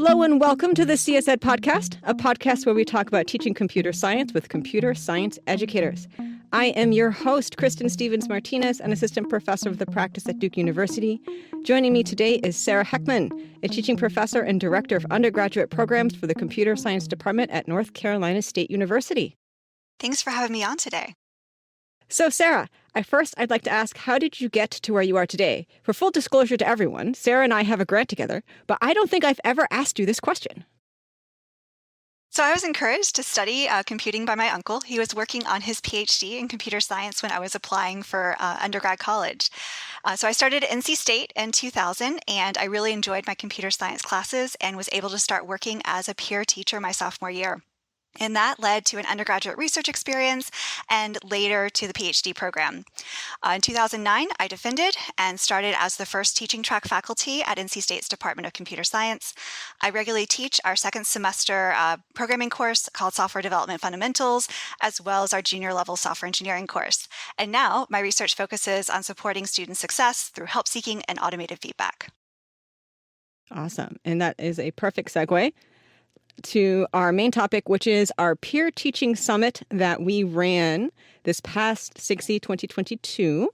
Hello and welcome to the CSED podcast, a podcast where we talk about teaching computer science with computer science educators. I am your host, Kristen Stevens-Martinez, an assistant professor of the practice at Duke University. Joining me today is Sarah Heckman, a teaching professor and director of undergraduate programs for the computer science department at North Carolina State University. Thanks for having me on today. So, Sarah, I'd like to ask, how did you get to where you are today? For full disclosure to everyone, Sarah and I have a grant together, but I don't think I've ever asked you this question. So I was encouraged to study computing by my uncle. He was working on his PhD in computer science when I was applying for undergrad college. So I started at NC State in 2000, and I really enjoyed my computer science classes and was able to start working as a peer teacher my sophomore year. And that led to an undergraduate research experience and later to the PhD program. In 2009, I defended and started as the first teaching track faculty at NC State's Department of Computer Science. I regularly teach our second semester programming course called Software Development Fundamentals, as well as our junior level software engineering course. And now my research focuses on supporting student success through help seeking and automated feedback. Awesome. And that is a perfect segue to our main topic, which is our peer teaching summit that we ran this past SIGCSE 2022.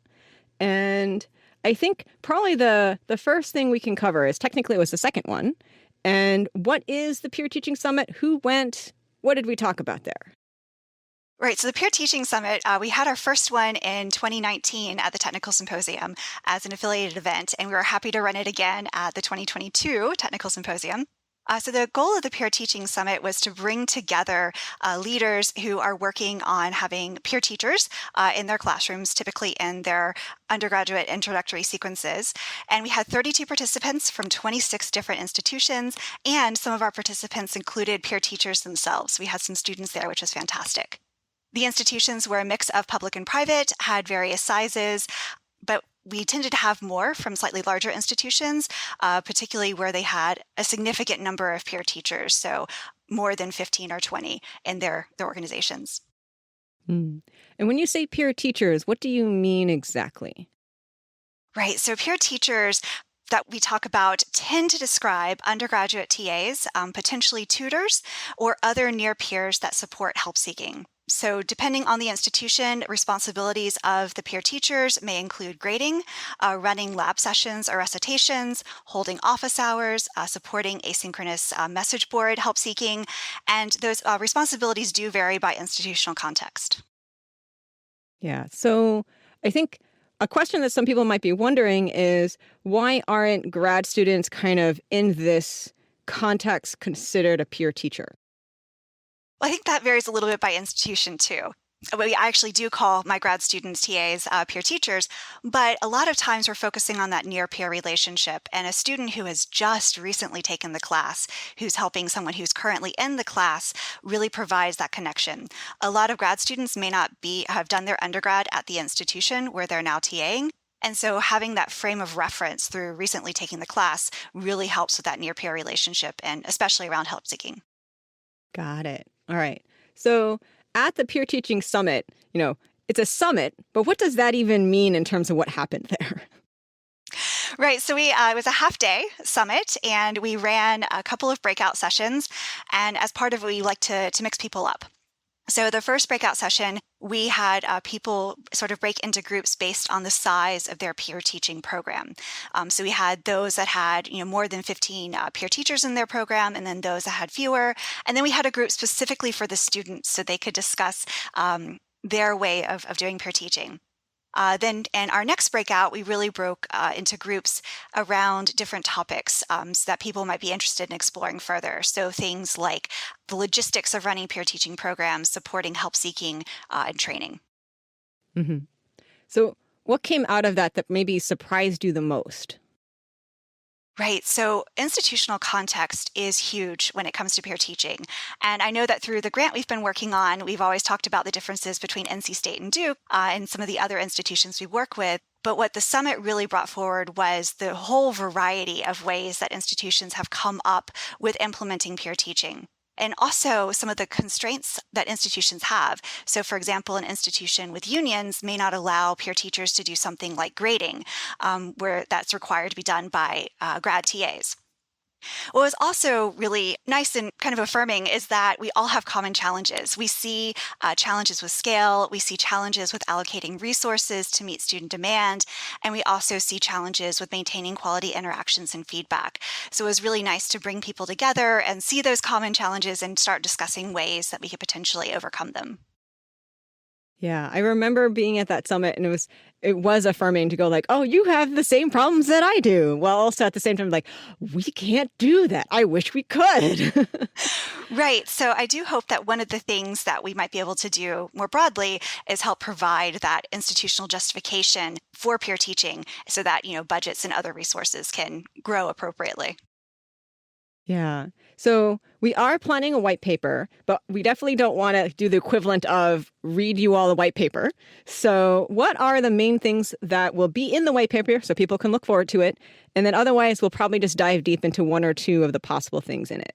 And I think probably the first thing we can cover is technically it was the second one. And what is the peer teaching summit? Who went? What did we talk about there? Right. So the Peer Teaching Summit, we had our first one in 2019 at the Technical Symposium as an affiliated event, and we were happy to run it again at the 2022 Technical Symposium. So the goal of the Peer Teaching Summit was to bring together leaders who are working on having peer teachers in their classrooms, typically in their undergraduate introductory sequences. And we had 32 participants from 26 different institutions, and some of our participants included peer teachers themselves. We had some students there, which was fantastic. The institutions were a mix of public and private, had various sizes, but we tended to have more from slightly larger institutions, particularly where they had a significant number of peer teachers, so more than 15 or 20 in their organizations. And when you say peer teachers, what do you mean exactly? Right, so peer teachers that we talk about tend to describe undergraduate TAs, potentially tutors, or other near peers that support help seeking. So depending on the institution, responsibilities of the peer teachers may include grading, running lab sessions or recitations, holding office hours, supporting asynchronous message board help seeking, and those responsibilities do vary by institutional context. Yeah, so I think a question that some people might be wondering is, why aren't grad students kind of in this context considered a peer teacher? Well, I think that varies a little bit by institution too. I actually do call my grad students TAs peer teachers, but a lot of times we're focusing on that near-peer relationship. And a student who has just recently taken the class, who's helping someone who's currently in the class, really provides that connection. A lot of grad students may not have done their undergrad at the institution where they're now TAing. And so having that frame of reference through recently taking the class really helps with that near-peer relationship, and especially around help seeking. Got it. All right. So at the Peer Teaching Summit, it's a summit, but what does that even mean in terms of what happened there? Right. So it was a half-day summit, and we ran a couple of breakout sessions. And as part of it, we like to mix people up. So the first breakout session, we had people sort of break into groups based on the size of their peer teaching program. So we had those that had more than 15 peer teachers in their program, and then those that had fewer. And then we had a group specifically for the students so they could discuss their way of doing peer teaching. Then in our next breakout, we really broke into groups around different topics so that people might be interested in exploring further. So things like the logistics of running peer teaching programs, supporting help seeking, and training. Mm-hmm. So what came out of that maybe surprised you the most? Right. So institutional context is huge when it comes to peer teaching. And I know that through the grant we've been working on, we've always talked about the differences between NC State and Duke and some of the other institutions we work with. But what the summit really brought forward was the whole variety of ways that institutions have come up with implementing peer teaching. And also some of the constraints that institutions have. So for example, an institution with unions may not allow peer teachers to do something like grading, where that's required to be done by grad TAs. What was also really nice and kind of affirming is that we all have common challenges. We see challenges with scale, we see challenges with allocating resources to meet student demand, and we also see challenges with maintaining quality interactions and feedback. So it was really nice to bring people together and see those common challenges and start discussing ways that we could potentially overcome them. Yeah, I remember being at that summit and it was affirming to go like, "Oh, you have the same problems that I do." While also at the same time like, "We can't do that. I wish we could." Right. So I do hope that one of the things that we might be able to do more broadly is help provide that institutional justification for peer teaching so that, budgets and other resources can grow appropriately. Yeah. So we are planning a white paper, but we definitely don't want to do the equivalent of read you all the white paper. So what are the main things that will be in the white paper so people can look forward to it? And then otherwise, we'll probably just dive deep into one or two of the possible things in it.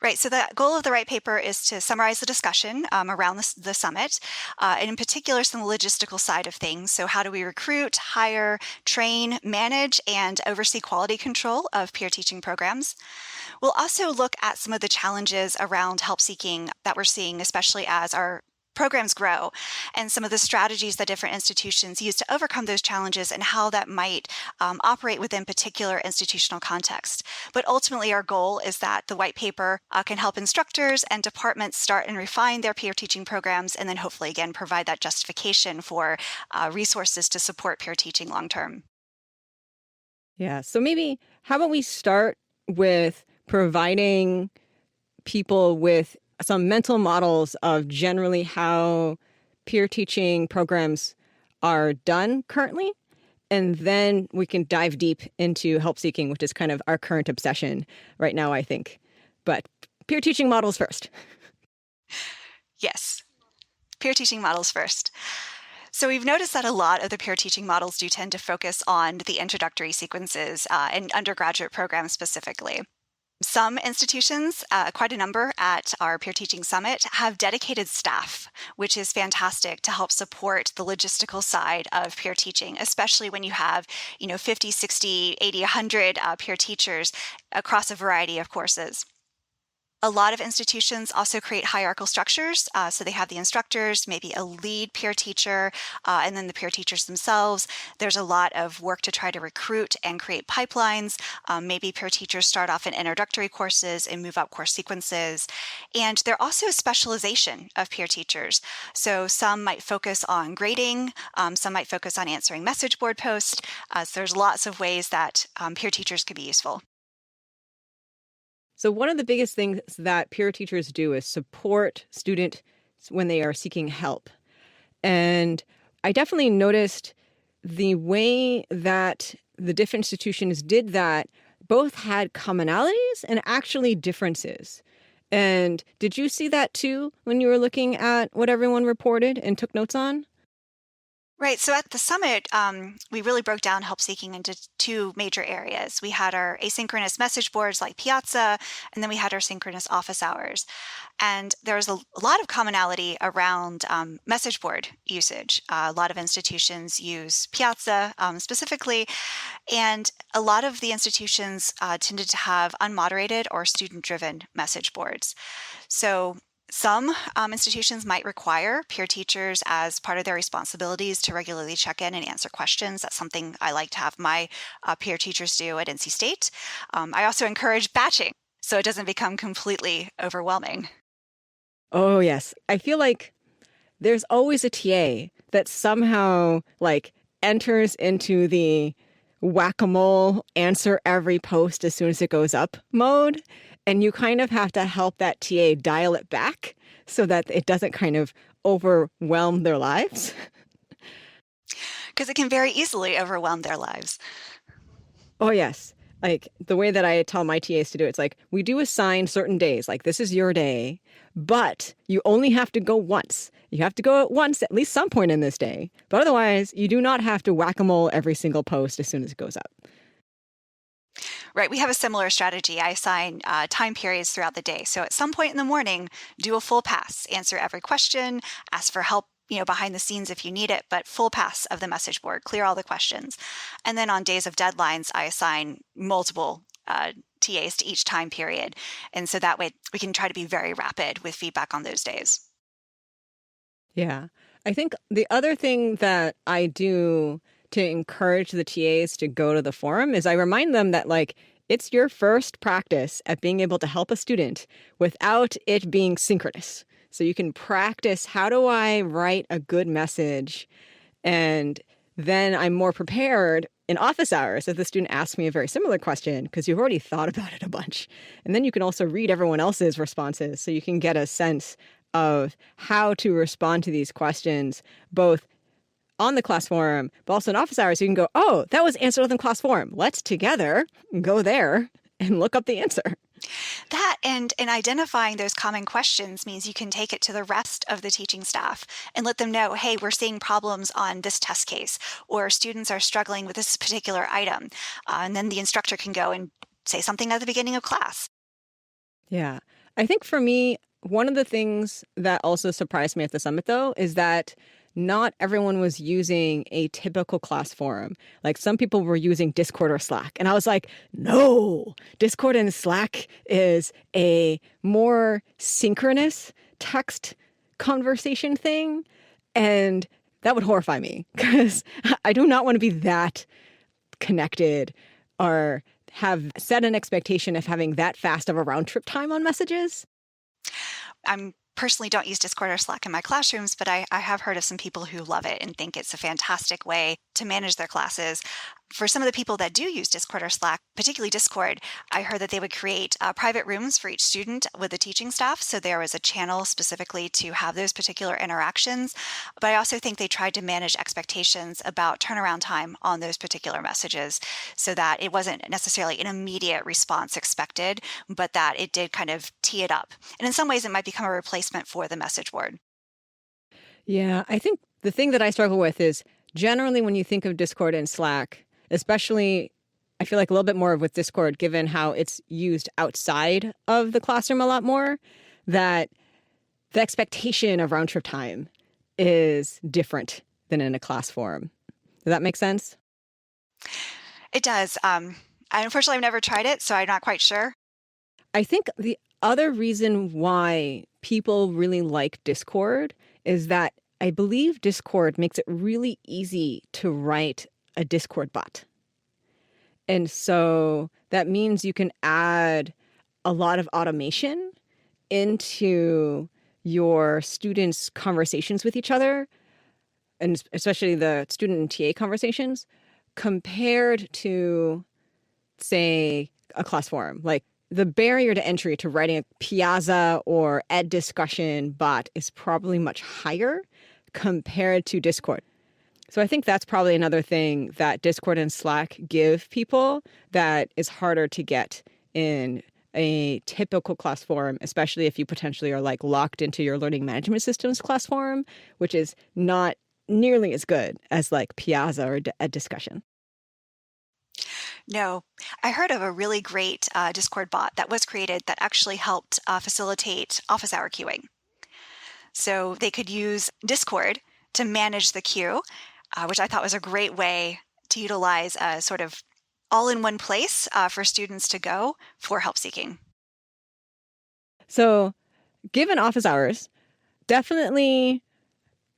Right. So the goal of the Right paper is to summarize the discussion around the summit, and in particular, some logistical side of things. So how do we recruit, hire, train, manage, and oversee quality control of peer teaching programs? We'll also look at some of the challenges around help seeking that we're seeing, especially as our programs grow, and some of the strategies that different institutions use to overcome those challenges and how that might operate within particular institutional context. But ultimately, our goal is that the white paper can help instructors and departments start and refine their peer teaching programs, and then hopefully, again, provide that justification for resources to support peer teaching long term. Yeah. So maybe how about we start with providing people with some mental models of generally how peer teaching programs are done currently. And then we can dive deep into help seeking, which is kind of our current obsession right now, I think. But peer teaching models first. Yes, peer teaching models first. So we've noticed that a lot of the peer teaching models do tend to focus on the introductory sequences in undergraduate programs specifically. Some institutions, quite a number at our Peer Teaching Summit, have dedicated staff, which is fantastic to help support the logistical side of peer teaching, especially when you have, 50, 60, 80, 100 peer teachers across a variety of courses. A lot of institutions also create hierarchical structures. So they have the instructors, maybe a lead peer teacher, and then the peer teachers themselves. There's a lot of work to try to recruit and create pipelines. Maybe peer teachers start off in introductory courses and move up course sequences. And there also is specialization of peer teachers. So some might focus on grading, some might focus on answering message board posts. So there's lots of ways that peer teachers could be useful. So one of the biggest things that peer teachers do is support students when they are seeking help. And I definitely noticed the way that the different institutions did that both had commonalities and actually differences. And did you see that too when you were looking at what everyone reported and took notes on? Right. So at the summit, we really broke down help seeking into two major areas. We had our asynchronous message boards like Piazza, and then we had our synchronous office hours. And there was a lot of commonality around message board usage. A lot of institutions use Piazza specifically, and a lot of the institutions tended to have unmoderated or student driven message boards. So some institutions might require peer teachers as part of their responsibilities to regularly check in and answer questions. That's something I like to have my peer teachers do at NC State. I also encourage batching so it doesn't become completely overwhelming. Oh, yes. I feel like there's always a TA that somehow enters into the whack-a-mole answer every post as soon as it goes up mode. And you kind of have to help that TA dial it back so that it doesn't kind of overwhelm their lives. Because it can very easily overwhelm their lives. Oh, yes. Like the way that I tell my TAs to do it, it's like we do assign certain days, like this is your day, but you only have to go once. You have to go at once at least some point in this day. But otherwise, you do not have to whack-a-mole every single post as soon as it goes up. Right. We have a similar strategy. I assign time periods throughout the day. So at some point in the morning, do a full pass, answer every question, ask for help, behind the scenes if you need it, but full pass of the message board, clear all the questions. And then on days of deadlines, I assign multiple TAs to each time period. And so that way we can try to be very rapid with feedback on those days. Yeah. I think the other thing that I do to encourage the TAs to go to the forum is I remind them that, like, it's your first practice at being able to help a student without it being synchronous. So you can practice, how do I write a good message? And then I'm more prepared in office hours if the student asks me a very similar question, because you've already thought about it a bunch. And then you can also read everyone else's responses so you can get a sense of how to respond to these questions, both on the class forum, but also in office hours. You can go, oh, that was answered in class forum. Let's together go there and look up the answer. That and identifying those common questions means you can take it to the rest of the teaching staff and let them know, hey, we're seeing problems on this test case, or students are struggling with this particular item. And then the instructor can go and say something at the beginning of class. Yeah. I think for me, one of the things that also surprised me at the summit, though, is that not everyone was using a typical class forum. Like, some people were using Discord or Slack. And I was like, no, Discord and Slack is a more synchronous text conversation thing. And that would horrify me, because I do not want to be that connected or have set an expectation of having that fast of a round trip time on messages. I personally don't use Discord or Slack in my classrooms, but I have heard of some people who love it and think it's a fantastic way to manage their classes. For some of the people that do use Discord or Slack, particularly Discord, I heard that they would create private rooms for each student with the teaching staff. So there was a channel specifically to have those particular interactions. But I also think they tried to manage expectations about turnaround time on those particular messages so that it wasn't necessarily an immediate response expected, but that it did kind of tee it up. And in some ways, it might become a replacement for the message board. Yeah, I think the thing that I struggle with is, generally when you think of Discord and Slack, especially, I feel like a little bit more with Discord, given how it's used outside of the classroom a lot more, that the expectation of round trip time is different than in a class forum. Does that make sense? It does. Unfortunately, I've never tried it, so I'm not quite sure. I think the other reason why people really like Discord is that I believe Discord makes it really easy to write a Discord bot. And so that means you can add a lot of automation into your students' conversations with each other, and especially the student and TA conversations, compared to, say, a class forum. Like, the barrier to entry to writing a Piazza or Ed discussion bot is probably much higher compared to Discord. So I think that's probably another thing that Discord and Slack give people that is harder to get in a typical class forum, especially if you potentially are, like, locked into your learning management systems class forum, which is not nearly as good as, like, Piazza or Ed discussion. No, I heard of a really great Discord bot that was created that actually helped facilitate office hour queuing. So they could use Discord to manage the queue, which I thought was a great way to utilize a sort of all-in-one place for students to go for help seeking. So, given office hours, definitely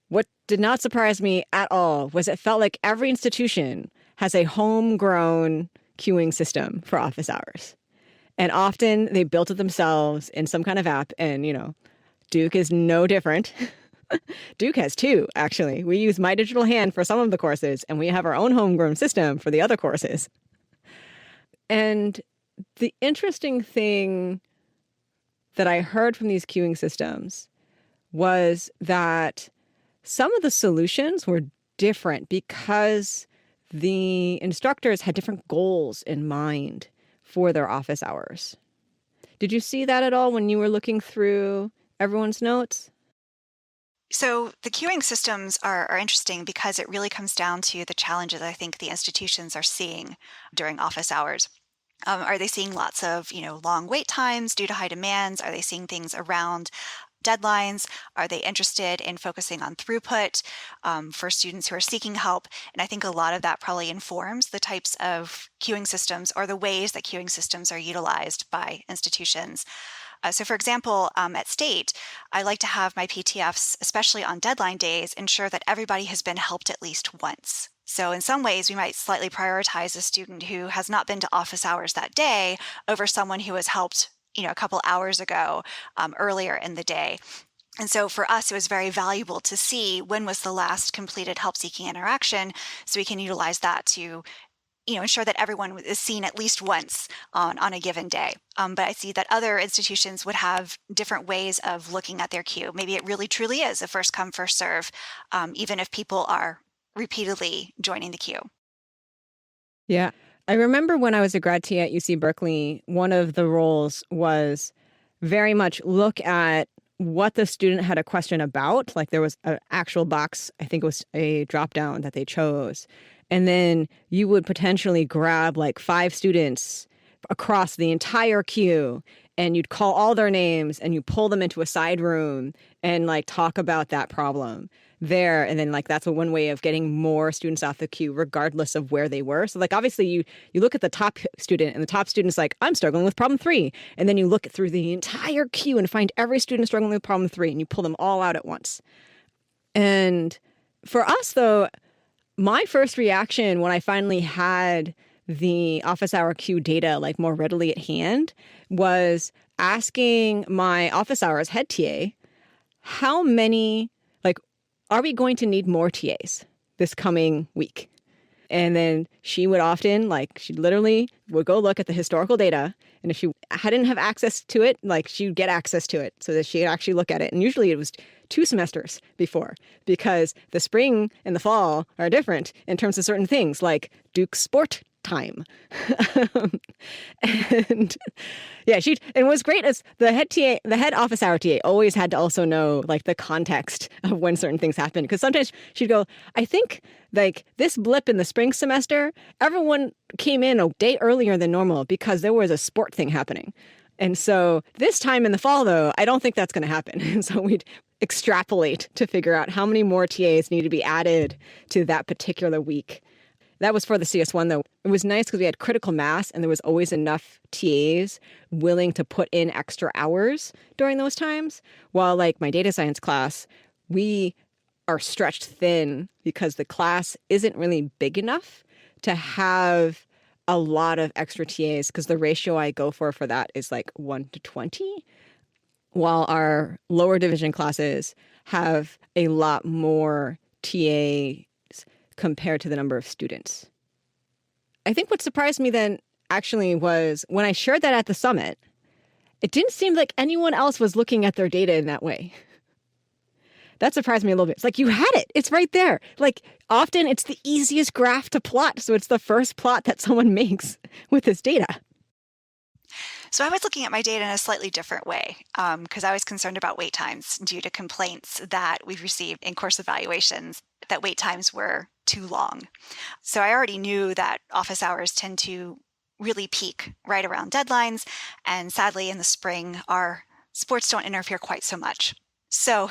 what did not surprise me at all was it felt like every institution has a homegrown queuing system for office hours. And often they built it themselves in some kind of app. And, Duke is no different. Duke has two, actually. We use My Digital Hand for some of the courses, and we have our own homegrown system for the other courses. And the interesting thing that I heard from these queuing systems was that some of the solutions were different because the instructors had different goals in mind for their office hours. Did you see that at all when you were looking through everyone's notes? So the queuing systems are interesting because it really comes down to the challenges I think the institutions are seeing during office hours. Are they seeing lots of, long wait times due to high demands? Are they seeing things around deadlines? Are they interested in focusing on throughput for students who are seeking help? And I think a lot of that probably informs the types of queuing systems or the ways that queuing systems are utilized by institutions. So for example, at State, I like to have my PTFs, especially on deadline days, ensure that everybody has been helped at least once. So in some ways, we might slightly prioritize a student who has not been to office hours that day over someone who was helped, a couple hours ago, earlier in the day. And so for us, it was very valuable to see when was the last completed help-seeking interaction, so we can utilize that to ensure that everyone is seen at least once on a given day. But I see that other institutions would have different ways of looking at their queue. Maybe it really truly is a first come, first serve, even if people are repeatedly joining the queue. Yeah. I remember when I was a grad TA at UC Berkeley, one of the roles was very much look at what the student had a question about. Like there was an actual box, I think it was a drop down that they chose. And then you would potentially grab like 5 students across the entire queue and you'd call all their names and you pull them into a side room and like talk about that problem there. And then like that's one way of getting more students off the queue regardless of where they were. So like obviously you look at the top student and the top student's like, I'm struggling with problem 3. And then you look through the entire queue and find every student struggling with problem 3 and you pull them all out at once. And for us though, my first reaction when I finally had the office hour queue data like more readily at hand was asking my office hours head TA, how many, like, are we going to need more TAs this coming week? And then she would often, like, she literally would go look at the historical data. And if she didn't have access to it, like, she'd get access to it so that she'd actually look at it. And usually it was 2 semesters before, because the spring and the fall are different in terms of certain things, like Duke sport time. And yeah, it was great as the head office hour TA always had to also know like the context of when certain things happen. Because sometimes she'd go, I think like this blip in the spring semester, everyone came in a day earlier than normal because there was a sport thing happening. And so this time in the fall, though, I don't think that's going to happen. And so we'd extrapolate to figure out how many more TAs need to be added to that particular week. That was for the CS1, though. It was nice because we had critical mass and there was always enough TAs willing to put in extra hours during those times. While like my data science class, we are stretched thin because the class isn't really big enough to have a lot of extra TAs, because the ratio I go for that is like 1:20, while our lower division classes have a lot more TAs compared to the number of students. I think what surprised me then actually was when I shared that at the summit, it didn't seem like anyone else was looking at their data in that way. That surprised me a little bit. It's like, you had it. It's right there. Like, often it's the easiest graph to plot. So it's the first plot that someone makes with this data. So I was looking at my data in a slightly different way because I was concerned about wait times due to complaints that we've received in course evaluations that wait times were too long. So I already knew that office hours tend to really peak right around deadlines. And sadly, in the spring, our sports don't interfere quite so much. So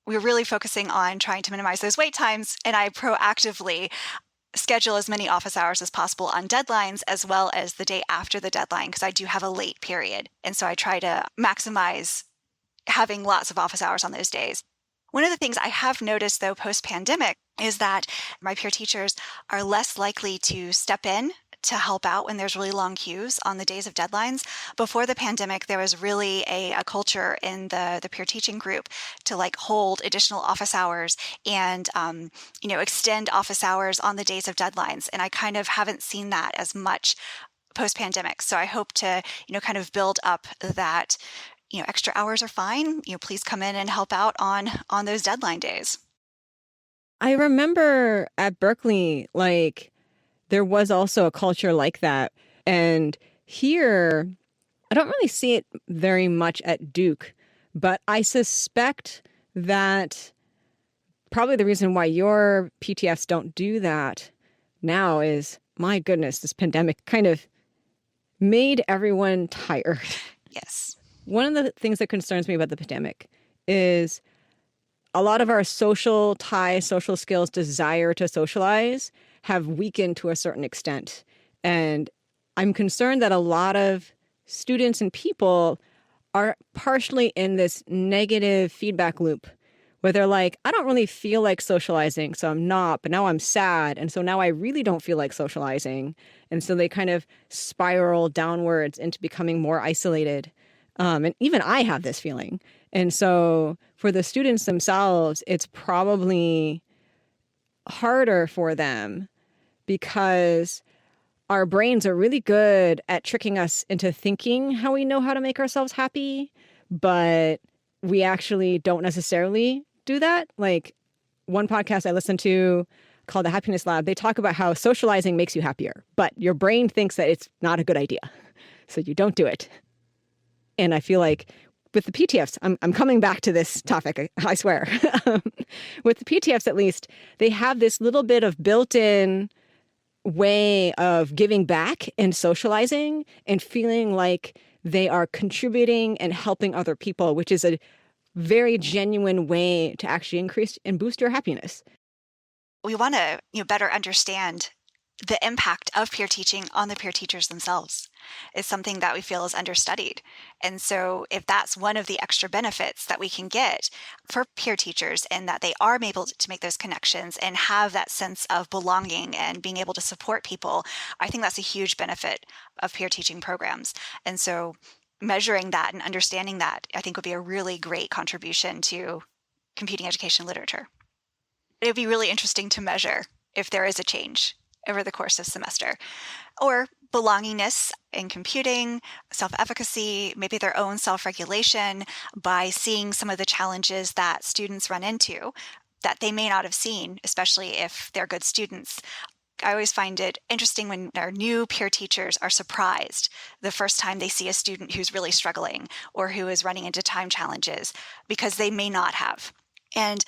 we're really focusing on trying to minimize those wait times. And I proactively schedule as many office hours as possible on deadlines as well as the day after the deadline, because I do have a late period. And so I try to maximize having lots of office hours on those days. One of the things I have noticed, though, post-pandemic is that my peer teachers are less likely to step in to help out when there's really long queues on the days of deadlines. Before the pandemic, there was really a culture in the peer teaching group to like hold additional office hours and, extend office hours on the days of deadlines. And I kind of haven't seen that as much post-pandemic. So I hope to, kind of build up that, extra hours are fine. Please come in and help out on those deadline days. I remember at Berkeley, like, there was also a culture like that. And here, I don't really see it very much at Duke, but I suspect that probably the reason why your PTFs don't do that now is, my goodness, this pandemic kind of made everyone tired. Yes. One of the things that concerns me about the pandemic is a lot of our social ties, social skills, desire to socialize have weakened to a certain extent. And I'm concerned that a lot of students and people are partially in this negative feedback loop where they're like, I don't really feel like socializing, so I'm not, but now I'm sad. And so now I really don't feel like socializing. And so they kind of spiral downwards into becoming more isolated. And even I have this feeling. And so for the students themselves, it's probably harder for them because our brains are really good at tricking us into thinking how we know how to make ourselves happy, but we actually don't necessarily do that. Like one podcast I listened to called The Happiness Lab, they talk about how socializing makes you happier, but your brain thinks that it's not a good idea. So you don't do it. And I feel like with the PTFs, I'm coming back to this topic, I swear. With the PTFs, at least, they have this little bit of built-in way of giving back and socializing and feeling like they are contributing and helping other people, which is a very genuine way to actually increase and boost your happiness. We want to better understand the impact of peer teaching on the peer teachers themselves. Is something that we feel is understudied. And so if that's one of the extra benefits that we can get for peer teachers and that they are able to make those connections and have that sense of belonging and being able to support people, I think that's a huge benefit of peer teaching programs. And so measuring that and understanding that, I think would be a really great contribution to computing education literature. It would be really interesting to measure if there is a change over the course of semester. Or belongingness in computing, self-efficacy, maybe their own self-regulation by seeing some of the challenges that students run into that they may not have seen, especially if they're good students. I always find it interesting when our new peer teachers are surprised the first time they see a student who's really struggling or who is running into time challenges because they may not have. And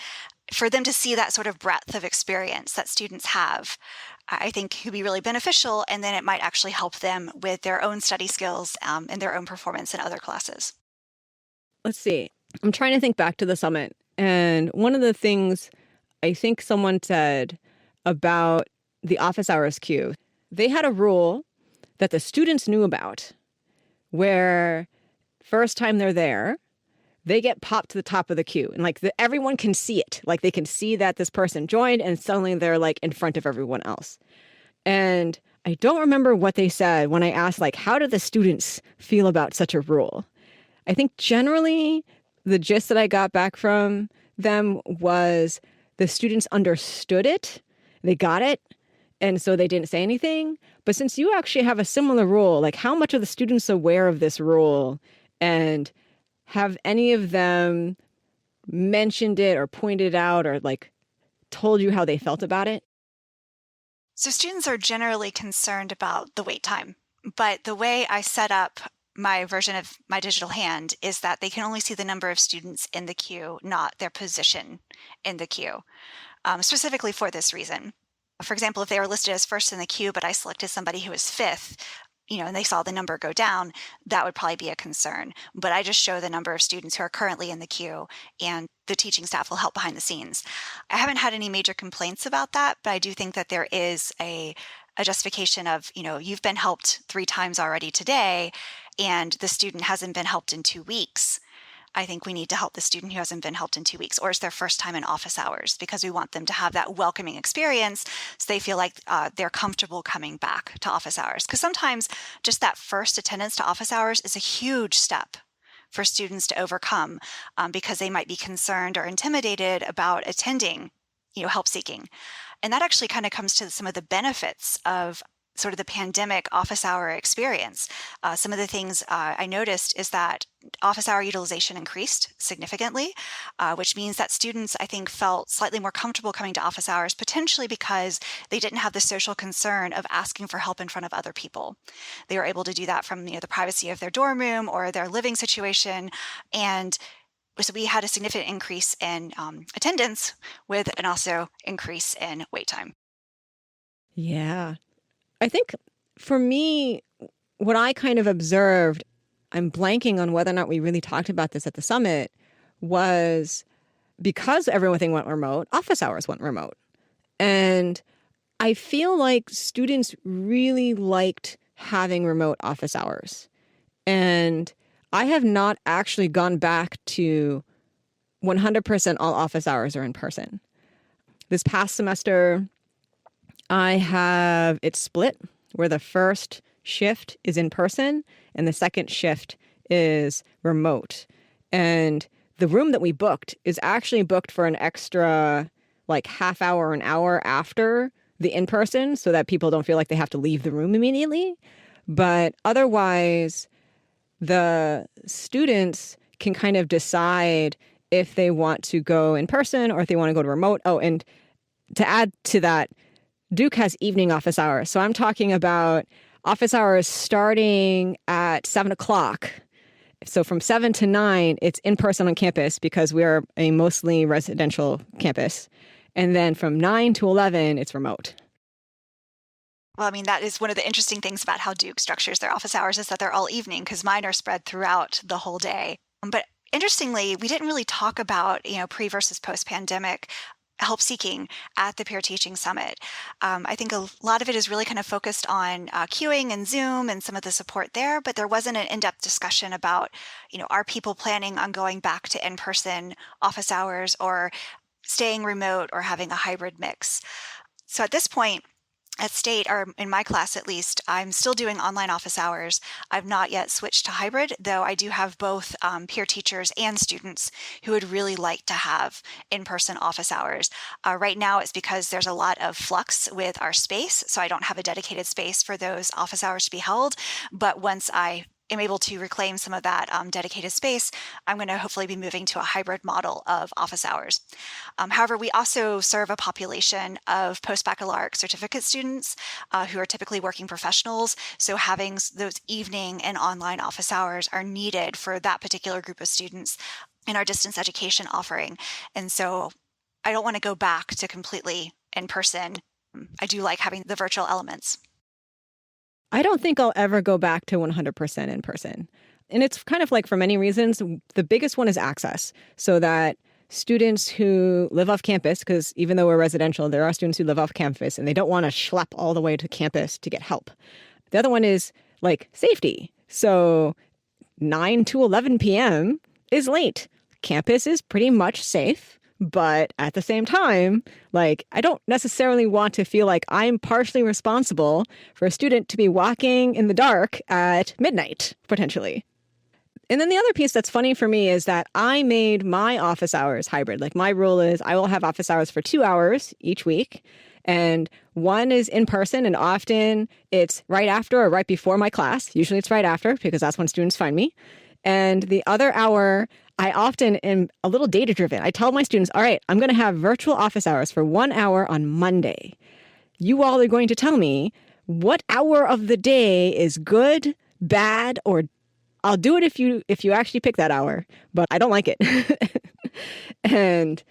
for them to see that sort of breadth of experience that students have, I think could be really beneficial, and then it might actually help them with their own study skills and their own performance in other classes. Let's see. I'm trying to think back to the summit. And one of the things I think someone said about the office hours queue, they had a rule that the students knew about where first time they're there, they get popped to the top of the queue. And like everyone can see it. Like they can see that this person joined and suddenly they're like in front of everyone else. And I don't remember what they said when I asked, like, how do the students feel about such a rule? I think generally the gist that I got back from them was the students understood it. They got it. And so they didn't say anything. But since you actually have a similar rule, like how much are the students aware of this rule? And have any of them mentioned it or pointed out or like told you how they felt about it? So students are generally concerned about the wait time, but the way I set up my version of my digital hand is that they can only see the number of students in the queue, not their position in the queue, specifically for this reason. For example, if they were listed as first in the queue, but I selected somebody who was fifth, and they saw the number go down, that would probably be a concern. But I just show the number of students who are currently in the queue, and the teaching staff will help behind the scenes. I haven't had any major complaints about that, but I do think that there is a justification of, you've been helped 3 times already today, and the student hasn't been helped in 2 weeks. I think we need to help the student who hasn't been helped in 2 weeks, or it's their first time in office hours, because we want them to have that welcoming experience so they feel like they're comfortable coming back to office hours. Because sometimes just that first attendance to office hours is a huge step for students to overcome because they might be concerned or intimidated about attending, help seeking. And that actually kind of comes to some of the benefits of sort of the pandemic office hour experience. Some of the things I noticed is that office hour utilization increased significantly, which means that students, I think, felt slightly more comfortable coming to office hours, potentially because they didn't have the social concern of asking for help in front of other people. They were able to do that from the privacy of their dorm room or their living situation. And so we had a significant increase in attendance with an also increase in wait time. Yeah. I think for me, what I kind of observed, I'm blanking on whether or not we really talked about this at the summit, was because everything went remote, office hours went remote. And I feel like students really liked having remote office hours. And I have not actually gone back to 100% all office hours are in person. This past semester, I have it split where the first shift is in person and the second shift is remote. And the room that we booked is actually booked for an extra like half hour, an hour after the in-person so that people don't feel like they have to leave the room immediately. But otherwise, the students can kind of decide if they want to go in person or if they want to go to remote. Oh, and to add to that, Duke has evening office hours. So I'm talking about office hours starting at 7 o'clock. So from 7 to 9, it's in person on campus because we are a mostly residential campus. And then from 9 to 11, it's remote. Well, I mean, that is one of the interesting things about how Duke structures their office hours is that they're all evening because mine are spread throughout the whole day. But interestingly, we didn't really talk about, pre versus post-pandemic help seeking at the Peer Teaching Summit. I think a lot of it is really kind of focused on queuing and Zoom and some of the support there, but there wasn't an in-depth discussion about, are people planning on going back to in-person office hours or staying remote or having a hybrid mix. So at this point, at State, or in my class at least, I'm still doing online office hours. I've not yet switched to hybrid, though I do have both peer teachers and students who would really like to have in-person office hours. Right now, it's because there's a lot of flux with our space, so I don't have a dedicated space for those office hours to be held. But once I am able to reclaim some of that dedicated space, I'm going to hopefully be moving to a hybrid model of office hours. However, we also serve a population of post-baccalaureate certificate students who are typically working professionals. So having those evening and online office hours are needed for that particular group of students in our distance education offering. And so I don't want to go back to completely in person. I do like having the virtual elements. I don't think I'll ever go back to 100% in person. And it's kind of like for many reasons. The biggest one is access, so that students who live off campus, because even though we're residential, there are students who live off campus and they don't want to schlep all the way to campus to get help. The other one is like safety. So 9 to 11 p.m. is late. Campus is pretty much safe. But at the same time, like, I don't necessarily want to feel like I'm partially responsible for a student to be walking in the dark at midnight, potentially. And then the other piece that's funny for me is that I made my office hours hybrid. Like, my rule is I will have office hours for 2 hours each week. And one is in person, and often it's right after or right before my class. Usually it's right after because that's when students find me. And the other hour, I often am a little data driven. I tell my students, all right, I'm going to have virtual office hours for 1 hour on Monday. You all are going to tell me what hour of the day is good, bad, or I'll do it if you actually pick that hour, but I don't like it. And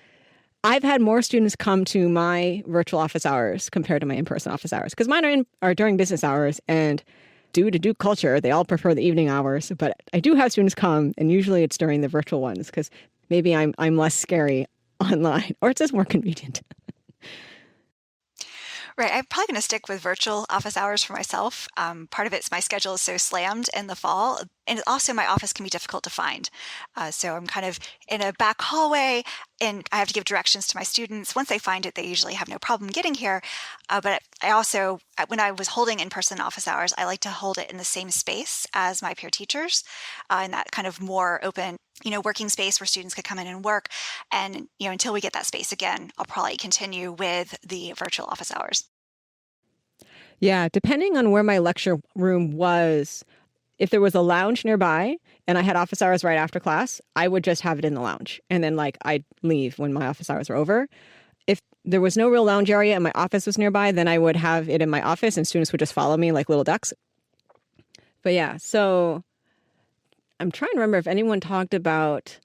I've had more students come to my virtual office hours compared to my in-person office hours because mine are during business hours, and due to Duke culture, they all prefer the evening hours. But I do have students come, and usually it's during the virtual ones because maybe I'm less scary online, or it's just more convenient. Right. I'm probably going to stick with virtual office hours for myself. Part of it's my schedule is so slammed in the fall. And also my office can be difficult to find. So I'm kind of in a back hallway and I have to give directions to my students. Once they find it, they usually have no problem getting here. But I also, when I was holding in-person office hours, I like to hold it in the same space as my peer teachers in that kind of more open, working space where students could come in and work. And, until we get that space again, I'll probably continue with the virtual office hours. Yeah, depending on where my lecture room was, if there was a lounge nearby and I had office hours right after class, I would just have it in the lounge. And then I'd leave when my office hours were over. If there was no real lounge area and my office was nearby, then I would have it in my office and students would just follow me like little ducks. But yeah, so I'm trying to remember if anyone talked about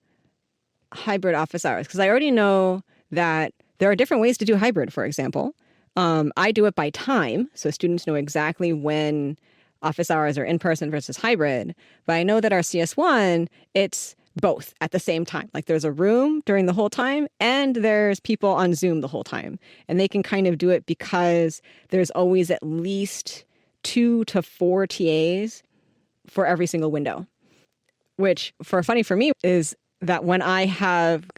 hybrid office hours, because I already know that there are different ways to do hybrid, for example. I do it by time, so students know exactly when office hours are in person versus hybrid. But I know that our CS1, it's both at the same time. Like there's a room during the whole time and there's people on Zoom the whole time. And they can kind of do it because there's always at least 2 to 4 TAs for every single window, which funny for me is that when I have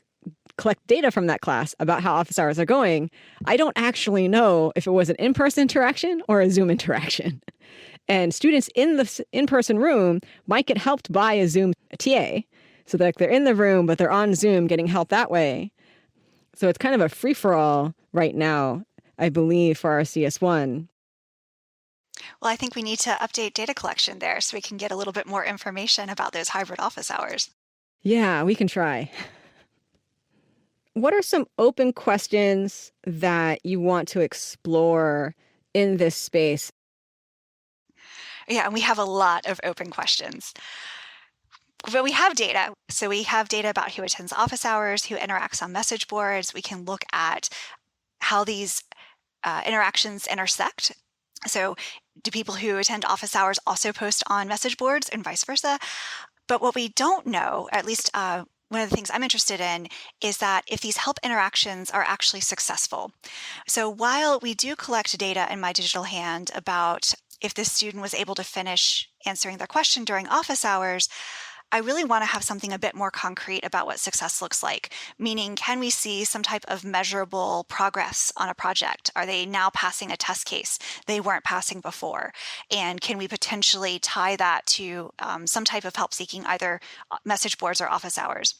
collect data from that class about how office hours are going, I don't actually know if it was an in-person interaction or a Zoom interaction. And students in the in-person room might get helped by a Zoom TA. So that they're in the room, but they're on Zoom getting help that way. So it's kind of a free-for-all right now, I believe, for our CS1. Well, I think we need to update data collection there so we can get a little bit more information about those hybrid office hours. Yeah, we can try. What are some open questions that you want to explore in this space? Yeah, and we have a lot of open questions. But we have data. So we have data about who attends office hours, who interacts on message boards. We can look at how these interactions intersect. So do people who attend office hours also post on message boards and vice versa? But what we don't know, or at least one of the things I'm interested in, is that if these help interactions are actually successful. So while we do collect data in My Digital Hand about if the student was able to finish answering their question during office hours, I really want to have something a bit more concrete about what success looks like, meaning can we see some type of measurable progress on a project? Are they now passing a test case they weren't passing before? And can we potentially tie that to some type of help seeking, either message boards or office hours?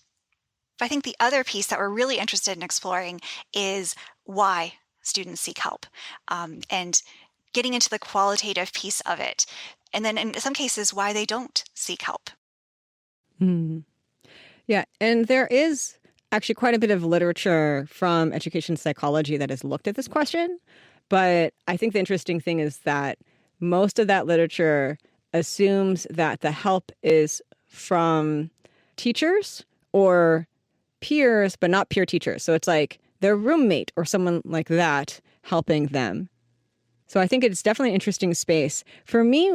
But I think the other piece that we're really interested in exploring is why students seek help, and getting into the qualitative piece of it. And then in some cases, why they don't seek help. Yeah, and there is actually quite a bit of literature from education psychology that has looked at this question. But I think the interesting thing is that most of that literature assumes that the help is from teachers or peers, but not peer teachers. So it's like their roommate or someone like that helping them. So I think it's definitely an interesting space. For me,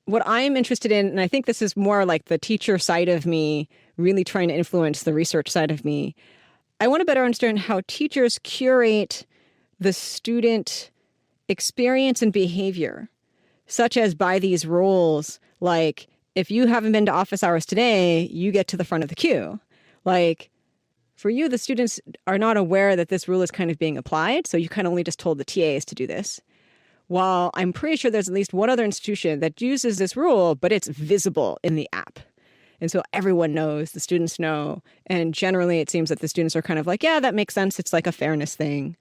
what I'm interested in, and I think this is more like the teacher side of me really trying to influence the research side of me, I want to better understand how teachers curate the student experience and behavior, such as by these rules, like if you haven't been to office hours today, you get to the front of the queue. Like for you, the students are not aware that this rule is kind of being applied, so you kind of only just told the TAs to do this. While I'm pretty sure there's at least one other institution that uses this rule, but it's visible in the app. And so everyone knows, the students know. And generally, it seems that the students are kind of like, yeah, that makes sense. It's like a fairness thing.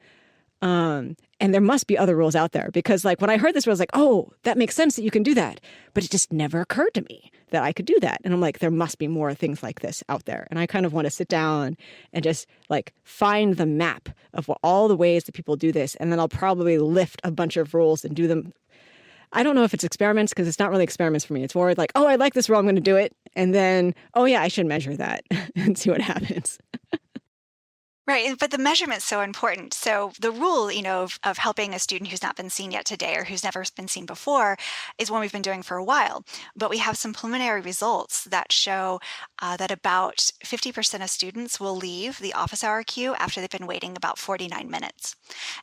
And there must be other rules out there because like when I heard this rule, I was like, oh, that makes sense that you can do that. But it just never occurred to me that I could do that. And I'm like, there must be more things like this out there. And I kind of want to sit down and just like find the map of all the ways that people do this. And then I'll probably lift a bunch of rules and do them. I don't know if it's experiments because it's not really experiments for me. It's more like, oh, I like this rule, I'm going to do it. And then, oh yeah, I should measure that and see what happens. Right, but the measurement's so important. So the rule, of helping a student who's not been seen yet today or who's never been seen before is one we've been doing for a while. But we have some preliminary results that show that about 50% of students will leave the office hour queue after they've been waiting about 49 minutes.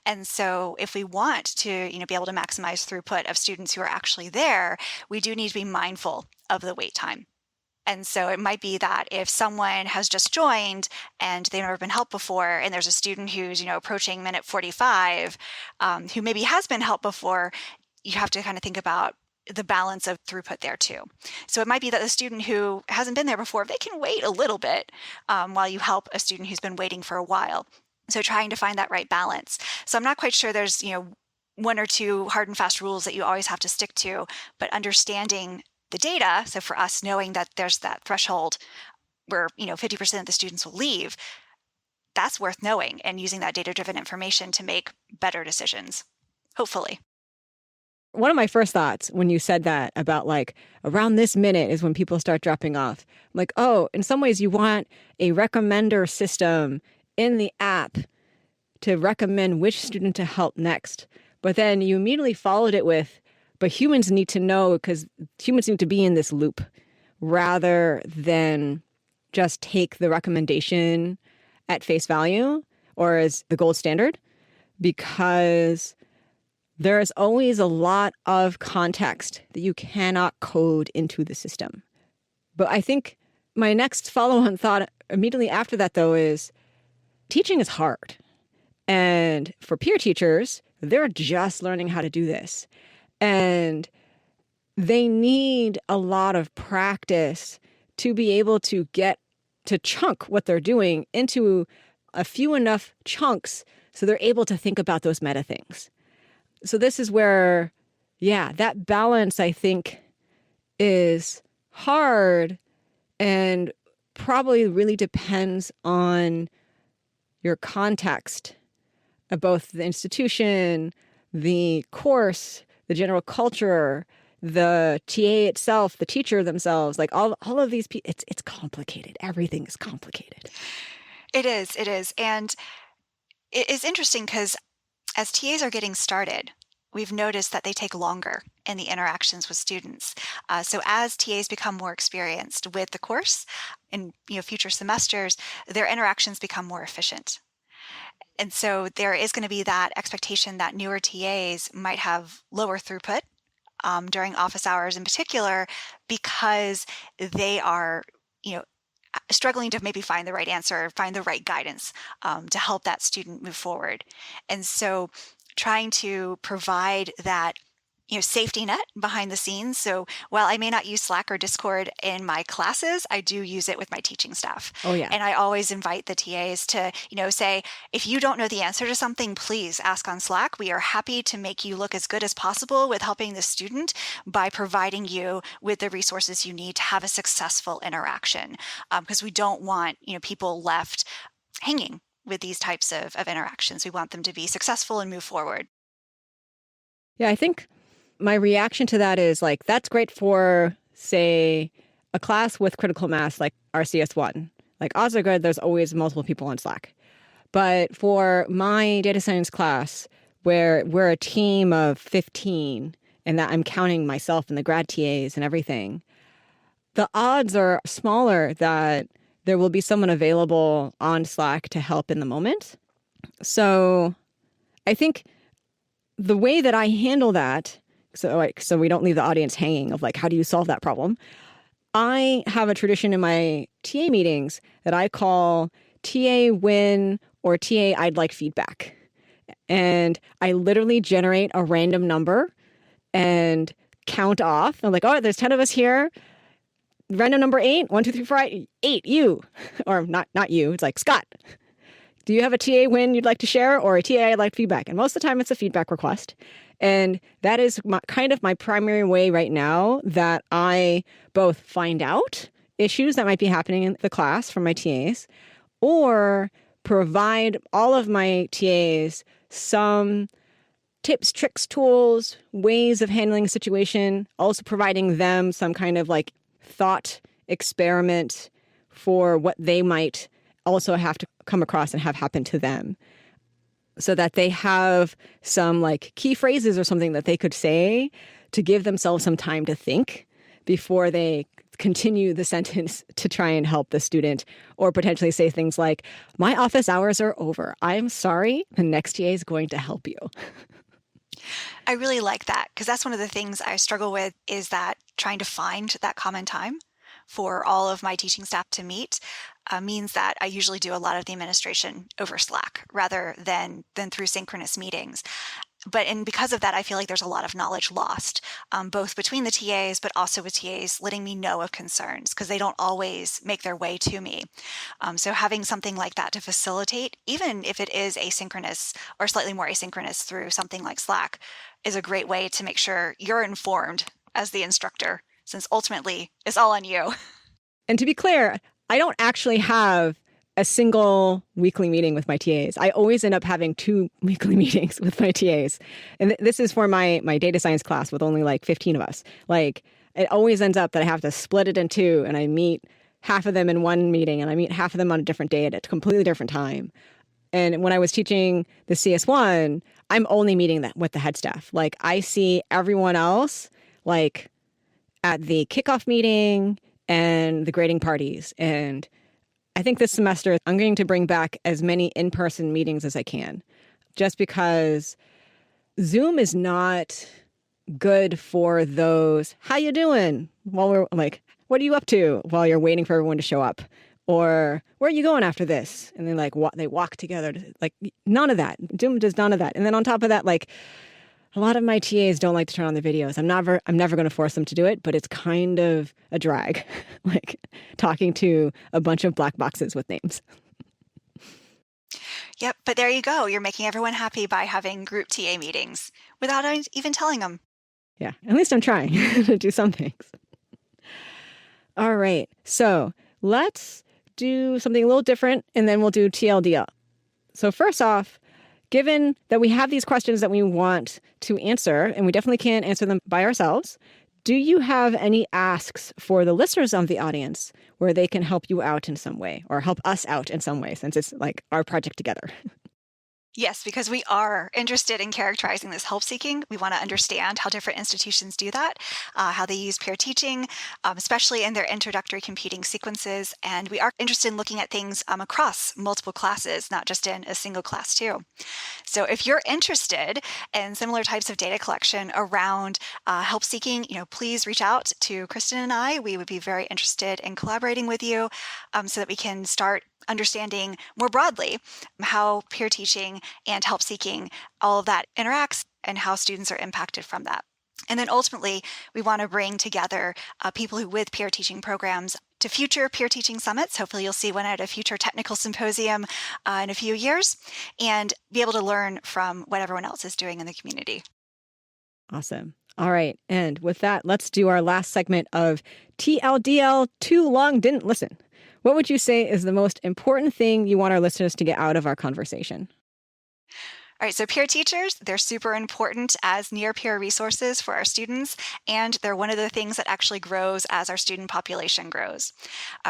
And so if we want to, be able to maximize throughput of students who are actually there, we do need to be mindful of the wait time. And so it might be that if someone has just joined and they've never been helped before, and there's a student who's, approaching minute 45, who maybe has been helped before, you have to kind of think about the balance of throughput there too. So it might be that the student who hasn't been there before, they can wait a little bit while you help a student who's been waiting for a while. So trying to find that right balance. So I'm not quite sure there's, one or two hard and fast rules that you always have to stick to, but understanding the data, so for us knowing that there's that threshold where 50% of the students will leave, that's worth knowing and using that data-driven information to make better decisions, hopefully. One of my first thoughts when you said that about like around this minute is when people start dropping off. I'm like, oh, in some ways you want a recommender system in the app to recommend which student to help next. But then you immediately followed it with, but humans need to know because humans need to be in this loop rather than just take the recommendation at face value or as the gold standard, because there's always a lot of context that you cannot code into the system. But I think my next follow-on thought immediately after that, though, is teaching is hard. And for peer teachers, they're just learning how to do this. And they need a lot of practice to be able to get to chunk what they're doing into a few enough chunks so they're able to think about those meta things. So this is where, that balance, I think, is hard and probably really depends on your context of both the institution, the course, the general culture, the TA itself, the teacher themselves, like all of these people. It's complicated. Everything is complicated. It is. And it is interesting because as TAs are getting started, we've noticed that they take longer in the interactions with students. So as TAs become more experienced with the course in future semesters, their interactions become more efficient. And so there is going to be that expectation that newer TAs might have lower throughput during office hours in particular, because they are, struggling to maybe find the right answer, find the right guidance to help that student move forward. And so trying to provide that safety net behind the scenes. So while I may not use Slack or Discord in my classes, I do use it with my teaching staff. Oh, yeah. And I always invite the TAs to, say, if you don't know the answer to something, please ask on Slack. We are happy to make you look as good as possible with helping the student by providing you with the resources you need to have a successful interaction. Because we don't want, people left hanging with these types of interactions. We want them to be successful and move forward. Yeah, I think my reaction to that is like, that's great for, say, a class with critical mass like RCS1. Like odds are good, there's always multiple people on Slack. But for my data science class, where we're a team of 15, and that I'm counting myself and the grad TAs and everything, the odds are smaller that there will be someone available on Slack to help in the moment. So I think the way that I handle that, so we don't leave the audience hanging of like, how do you solve that problem? I have a tradition in my TA meetings that I call TA win or TA I'd like feedback. And I literally generate a random number and count off. I'm like, oh, there's 10 of us here. Random number 8, 1, 2, 3, 4, 8, you. Or not you, it's like, Scott, do you have a TA win you'd like to share or a TA I'd like feedback? And most of the time it's a feedback request. And that is kind of my primary way right now that I both find out issues that might be happening in the class from my TAs, or provide all of my TAs some tips, tricks, tools, ways of handling a situation, also providing them some kind of like thought experiment for what they might also have to come across and have happen to them, so that they have some like key phrases or something that they could say to give themselves some time to think before they continue the sentence to try and help the student, or potentially say things like, my office hours are over. I'm sorry. The next TA is going to help you. I really like that, because that's one of the things I struggle with, is that trying to find that common time for all of my teaching staff to meet means that I usually do a lot of the administration over Slack rather than through synchronous meetings. And because of that, I feel like there's a lot of knowledge lost, both between the TAs, but also with TAs letting me know of concerns, because they don't always make their way to me. So having something like that to facilitate, even if it is asynchronous or slightly more asynchronous through something like Slack, is a great way to make sure you're informed as the instructor, since ultimately it's all on you. And to be clear, I don't actually have a single weekly meeting with my TAs. I always end up having 2 weekly meetings with my TAs. And this is for my data science class with only like 15 of us. Like, it always ends up that I have to split it in 2, and I meet half of them in one meeting and I meet half of them on a different day at a completely different time. And when I was teaching the CS1, I'm only meeting that with the head staff. Like, I see everyone else like at the kickoff meeting and the grading parties, and I think this semester I'm going to bring back as many in-person meetings as I can, just because Zoom is not good for those, how you doing? While we're like, what are you up to while you're waiting for everyone to show up? Or where are you going after this? And then like they walk together. Like none of that. Zoom does none of that. And then on top of that, like a lot of my TAs don't like to turn on the videos. I'm never going to force them to do it, but it's kind of a drag, like talking to a bunch of black boxes with names. Yep, but there you go. You're making everyone happy by having group TA meetings without even telling them. Yeah, at least I'm trying to do some things. All right, so let's do something a little different, and then we'll do TLDL. So first off, given that we have these questions that we want to answer, and we definitely can't answer them by ourselves, do you have any asks for the listeners of the audience where they can help you out in some way or help us out in some way, since it's like our project together? Yes, because we are interested in characterizing this help seeking. We want to understand how different institutions do that, how they use peer teaching, especially in their introductory computing sequences. And we are interested in looking at things across multiple classes, not just in a single class too. So if you're interested in similar types of data collection around help seeking, please reach out to Kristen and I. We would be very interested in collaborating with you so that we can start understanding more broadly how peer teaching and help seeking, all of that interacts and how students are impacted from that. And then ultimately, we want to bring together people who with peer teaching programs to future peer teaching summits. Hopefully you'll see one at a future technical symposium in a few years and be able to learn from what everyone else is doing in the community. Awesome. All right. And with that, let's do our last segment of TLDL, Too Long Didn't Listen. What would you say is the most important thing you want our listeners to get out of our conversation? All right, so peer teachers, they're super important as near-peer resources for our students, and they're one of the things that actually grows as our student population grows.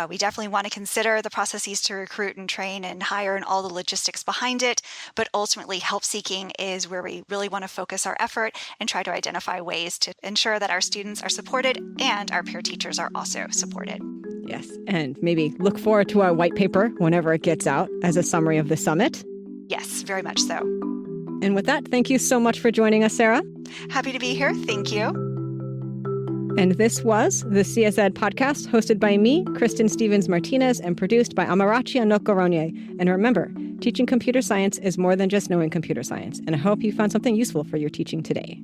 We definitely want to consider the processes to recruit and train and hire and all the logistics behind it, but ultimately help seeking is where we really want to focus our effort and try to identify ways to ensure that our students are supported and our peer teachers are also supported. Yes, and maybe look forward to our white paper whenever it gets out as a summary of the summit. Yes, very much so. And with that, thank you so much for joining us, Sarah. Happy to be here. Thank you. And this was the CS Ed podcast, hosted by me, Kristen Stevens-Martinez, and produced by Amarachi Anokoronye. And remember, teaching computer science is more than just knowing computer science. And I hope you found something useful for your teaching today.